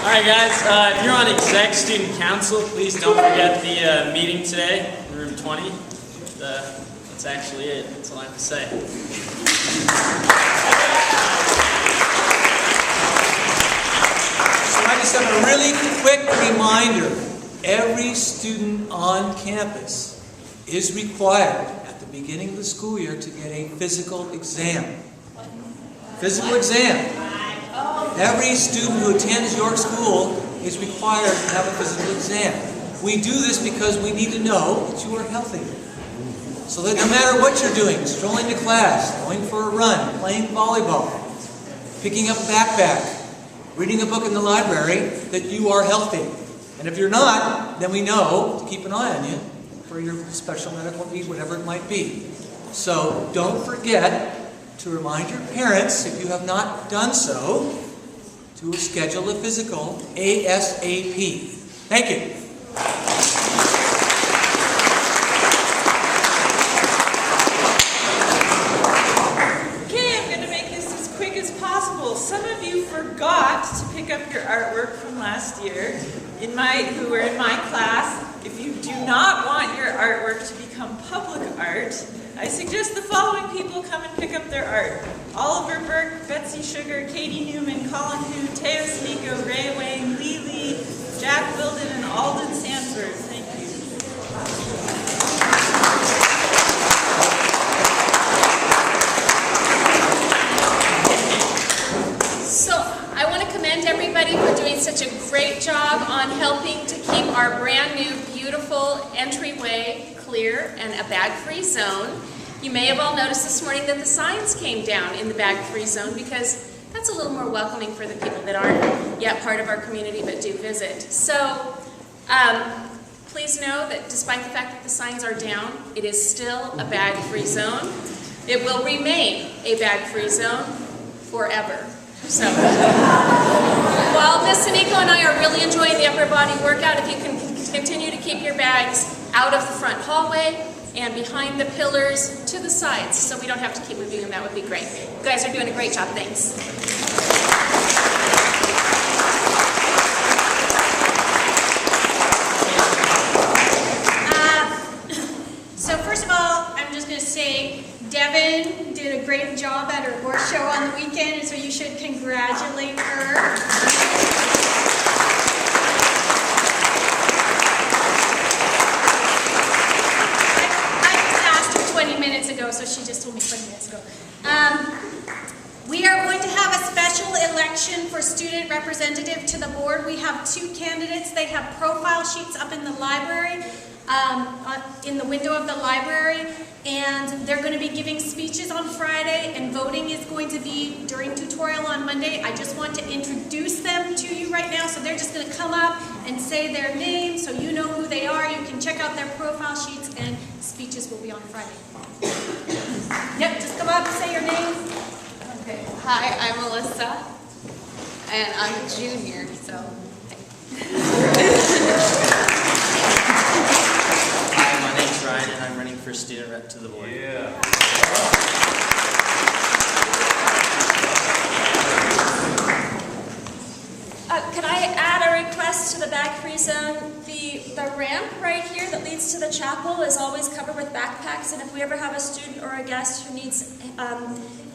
Alright guys, if you're on exec student council, please don't forget the meeting today, in room 20. That's actually it. That's all I have to say. So I just have a really quick reminder. Every student on campus is required at the beginning of the school year to get a physical exam. Physical exam. Every student who attends York School is required to have a physical exam. We do this because we need to know that you are healthy. So that no matter what you're doing, strolling to class, going for a run, playing volleyball, picking up a backpack, reading a book in the library, that you are healthy. And if you're not, then we know to keep an eye on you for your special medical need, whatever it might be. So don't forget to remind your parents, if you have not done so, to schedule a physical ASAP. Thank you. Okay, I'm going to make this as quick as possible. Some of you forgot to pick up your artwork from last year who were in my class. If you do not want your artwork to become public art, I suggest the following people come and pick up their art. Oliver Burke, Betsy Sugar, Katie Newman, Colin Hu, Teo Sneeko, Ray Wayne, Lee Lee, Jack Wilden, and Alden Sanford. Thank you. So I want to commend everybody for doing such a great job on helping to keep our brand new beautiful entryway clear and a bag-free zone. You may have all noticed this morning that the signs came down in the bag-free zone because that's a little more welcoming for the people that aren't yet part of our community but do visit. So please know that despite the fact that the signs are down, it is still a bag-free zone. It will remain a bag-free zone forever. So while Ms. Sneeko and I are really enjoying the upper body workout, if you can continue to keep your bags out of the front hallway and behind the pillars to the sides so we don't have to keep moving them, that would be great. You guys are doing a great job. Thanks. So first of all, I'm just going to say Devin did a great job at her horse show on the weekend, and so you should congratulate her. Ago, so she just told me 20 minutes ago. We are going to have a special election for student representative to the board. We have two candidates. They have profile sheets up in the library, in the window of the library, and they're going to be giving speeches on Friday, and voting is going to be during tutorial on Monday. I just want to introduce them to you right now, so they're just going to come up and say their name so you know who they are. You can check out their profile sheets, and speeches will be on Friday. Yep, just come up and say your name. Okay. Hi, I'm Melissa, and I'm a junior, so. Hi, my name's Ryan, and I'm running for student rep to the board. Yeah. Could I add a request to the bag-free zone? The ramp right here that leads to the chapel is always covered with backpacks, and if we ever have a student or a guest who needs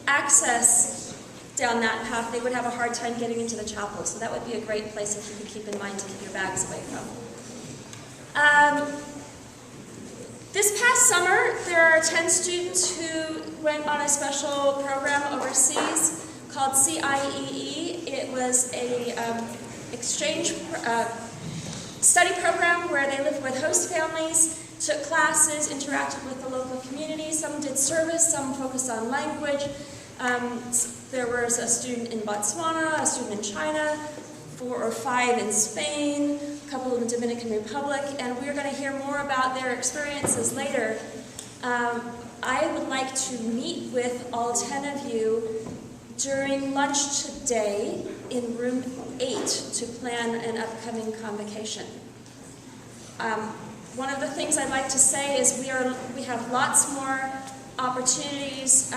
access down that path, they would have a hard time getting into the chapel. So that would be a great place if you could keep in mind to keep your bags away from. This past summer, there are 10 students who went on a special program overseas called CIEE. It was a exchange study program where they lived with host families, took classes, interacted with the local community. Some did service, some focused on language. There was a student in Botswana, a student in China, 4 or 5 in Spain, a couple in the Dominican Republic, and we're going to hear more about their experiences later. I would like to meet with all 10 of you during lunch today in room 8 to plan an upcoming convocation. One of the things I'd like to say is we have lots more opportunities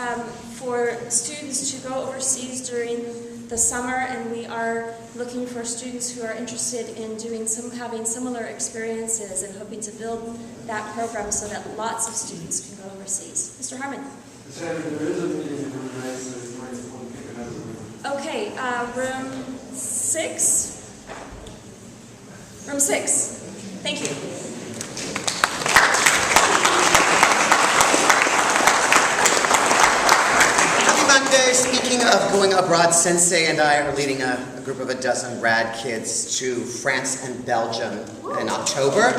for students to go overseas during the summer, and we are looking for students who are interested in having similar experiences and hoping to build that program so that lots of students can go overseas. Mr. Harmon. There is a meeting in room 9, so you might want to pick another room. Okay, room 6? Room 6. Thank you. Monday. Speaking of going abroad, Sensei and I are leading a group of a dozen rad kids to France and Belgium in October.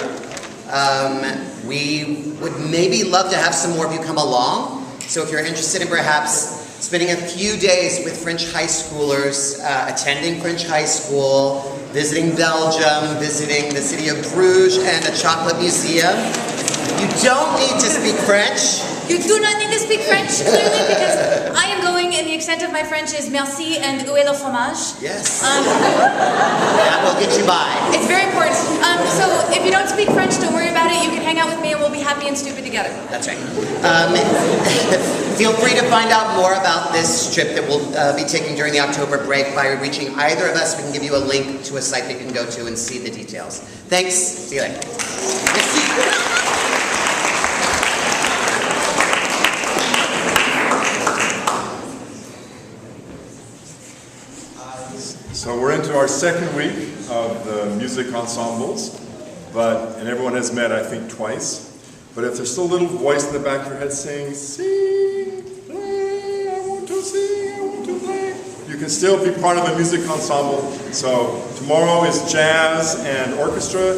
We would maybe love to have some more of you come along. So if you're interested in perhaps spending a few days with French high schoolers, attending French high school, visiting Belgium, visiting the city of Bruges and a chocolate museum, you don't need to speak French. You do not need to speak French, clearly, because I am going, and the extent of my French is merci and où est le fromage. Yes. That will get you by. It's very important. So if you don't speak French, don't worry about it. You can hang out with me, and we'll be happy and stupid together. That's right. Feel free to find out more about this trip that we'll be taking during the October break by reaching either of us. We can give you a link to a site that you can go to and see the details. Thanks. See you later. Merci. So we're into our second week of the music ensembles, and everyone has met, I think, twice. But if there's still a little voice in the back of your head saying, sing, play, I want to sing, I want to play, you can still be part of a music ensemble. So tomorrow is jazz and orchestra,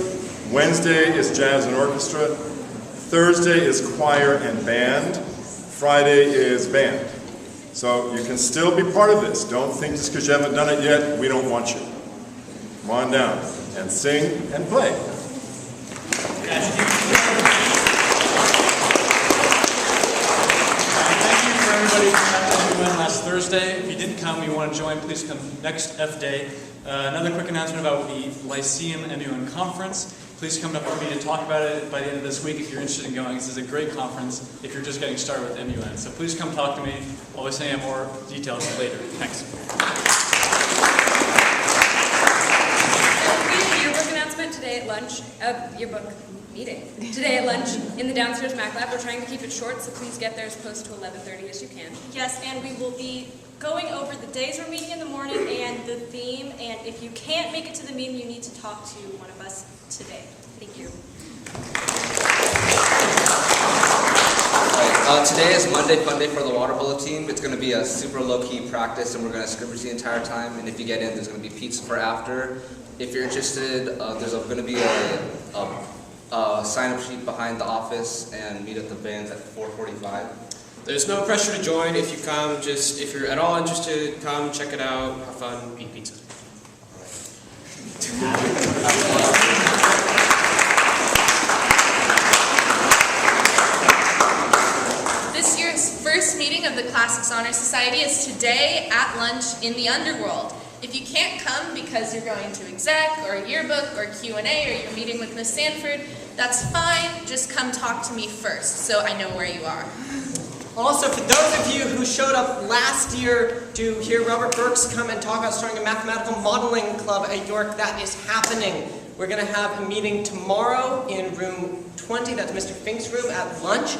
Wednesday is jazz and orchestra, Thursday is choir and band, Friday is band. So you can still be part of this. Don't think just because you haven't done it yet, we don't want you. Come on down and sing and play. Thank you for everybody who came to last Thursday. If you didn't come, you want to join, please come next F Day. Another quick announcement about the Lyceum MUN Conference. Please come up with me to talk about it by the end of this week if you're interested in going. This is a great conference if you're just getting started with MUN. So please come talk to me. I'll be saying more details later. Thanks. Yearbook announcement today at lunch. Yearbook meeting today at lunch in the downstairs Mac Lab. We're trying to keep it short, so please get there as close to 11:30 as you can. Yes, and we will be going over the days we're meeting in the morning and the theme, and if you can't make it to the meeting, you need to talk to one of us today. Thank you. Right, today is Monday Fun Day for the Water Polo team. It's going to be a super low-key practice, and we're going to scrimmage the entire time, and if you get in, there's going to be pizza for after. If you're interested, there's going to be a sign-up sheet behind the office, and meet at the bands at 4:45. There's no pressure to join. If you come, if you're at all interested, come, check it out, have fun, eat pizza. This year's first meeting of the Classics Honor Society is today at lunch in the Underworld. If you can't come because you're going to exec or yearbook or Q&A or you're meeting with Miss Sanford, that's fine. Just come talk to me first so I know where you are. Also, for those of you who showed up last year to hear Robert Burks come and talk about starting a mathematical modeling club at York, that is happening. We're going to have a meeting tomorrow in room 20, that's Mr. Fink's room, at lunch.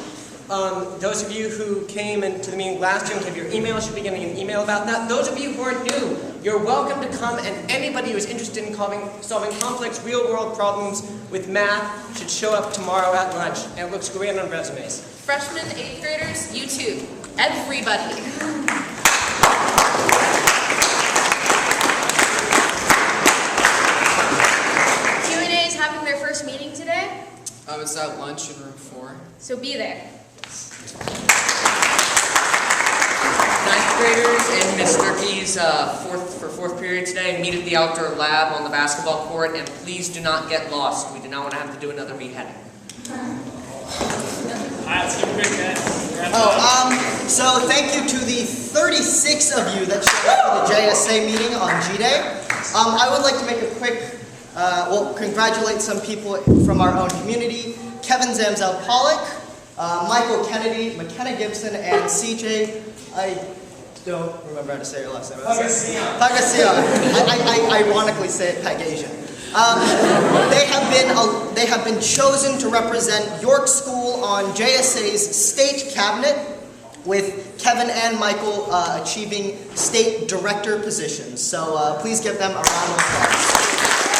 Those of you who came into the meeting last year and have your email should be getting an email about that. Those of you who are new, you're welcome to come, and anybody who is interested in solving complex real-world problems with math should show up tomorrow at lunch, and it looks great on resumes. Freshmen, 8th graders, you too. Everybody. Q&A is having their first meeting today. It's at lunch in room 4. So be there. 9th graders in Miss Sturkey's fourth period today meet at the outdoor lab on the basketball court, and please do not get lost. We do not want to have to do another beheading. Let's give a big hand. So thank you to the 36 of you that showed up for the JSA meeting on G-Day. I would like to make a quick, congratulate some people from our own community. Kevin Zamzel Pollock, Michael Kennedy, McKenna Gibson, and CJ. don't remember how to say your last name. Pagasian. Pagasian. I ironically say it Pagasian. They have been chosen to represent York School on JSA's state cabinet, with Kevin and Michael achieving state director positions. So please give them a round of applause.